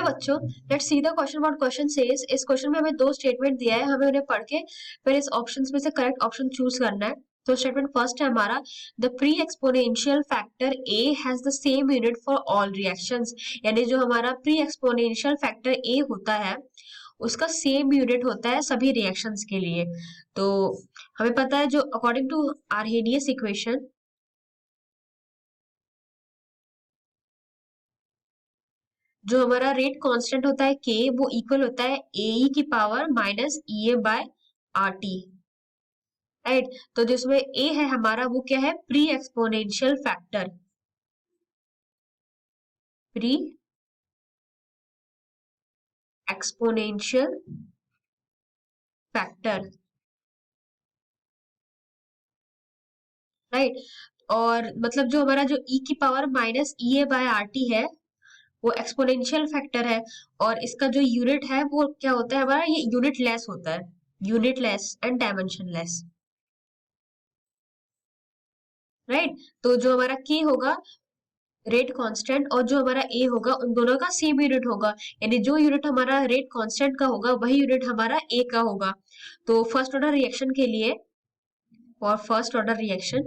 बच्चों, let's see the question. What question says, इस question में हमें दो स्टेटमेंट दिया है, हमें उन्हें पढ़ के फिर इस ऑप्शंस में से करेक्ट ऑप्शन चूज करना है। तो स्टेटमेंट फर्स्ट है हमारा, the pre exponential factor A has the same unit for all reactions. यानी जो हमारा प्री एक्सपोनेंशियल फैक्टर ए होता है उसका सेम यूनिट होता है सभी रिएक्शंस के लिए। तो हमें पता है जो अकॉर्डिंग टू आर्हेनियस इक्वेशन, जो हमारा रेट कांस्टेंट होता है के, वो इक्वल होता है ए की power minus E A by R T. Right, तो जिसमें ए है हमारा वो क्या है, pre exponential factor. Pre exponential factor, right. और मतलब जो हमारा जो ई की power minus E A by R T है वो एक्सपोनेंशियल फैक्टर है। और इसका जो यूनिट है वो क्या होता है हमारा, ये यूनिट लेस होता है, unit less and dimension less. Right, तो जो हमारा के होगा रेट कांस्टेंट और जो हमारा ए होगा उन दोनों का सेम यूनिट होगा। यानी जो यूनिट हमारा रेट कांस्टेंट का होगा वही यूनिट हमारा ए का होगा। तो फर्स्ट ऑर्डर रिएक्शन के लिए, और first order reaction,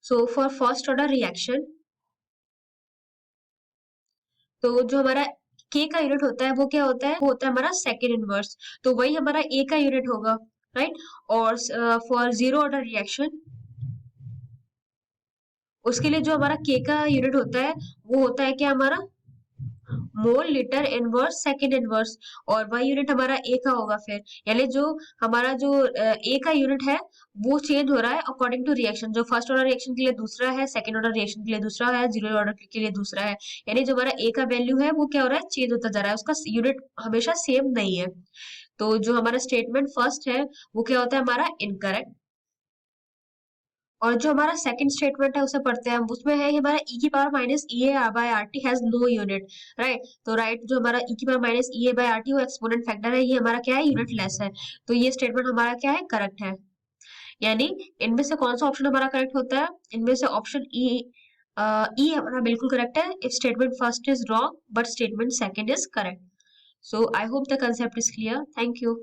so for first order reaction, तो जो हमारा के का यूनिट होता है वो क्या होता है, वो होता है हमारा सेकेंड इनवर्स। तो वही हमारा ए का यूनिट होगा। राइट, और फॉर जीरो ऑर्डर रिएक्शन, उसके लिए जो हमारा के का यूनिट होता है वो होता है क्या हमारा, mole litre inverse second inverse. और वही यूनिट हमारा ए का होगा फिर। यानी जो हमारा जो ए का यूनिट है वो चेंज हो रहा है अकॉर्डिंग टू रिएक्शन। जो फर्स्ट ऑर्डर रिएक्शन के लिए दूसरा है, सेकंड ऑर्डर रिएक्शन के लिए दूसरा है, जीरो ऑर्डर के लिए दूसरा है। यानी जो हमारा ए का वैल्यू है वो क्या हो रहा है, चेंज होता जा रहा है, उसका यूनिट हमेशा सेम नहीं है। तो जो हमारा स्टेटमेंट फर्स्ट है वो क्या होता है हमारा, इनकरेक्ट। और जो हमारा सेकंड स्टेटमेंट है उसे पढ़ते हैं हम। उसमें है हमारा ई की power minus E A by R T has no unit. Right, तो राइट जो हमारा ई की power minus E A by R T वो एक्सपोनेंट फैक्टर है, ये हमारा क्या है, यूनिट लेस है। तो ये स्टेटमेंट हमारा क्या है, करेक्ट है। यानी इनमें से कौन सा ऑप्शन हमारा करेक्ट होता है, इनमें से ऑप्शन ई, ई हमारा बिल्कुल करेक्ट है if statement first is wrong but statement second is correct. So I hope the concept is clear. Thank you.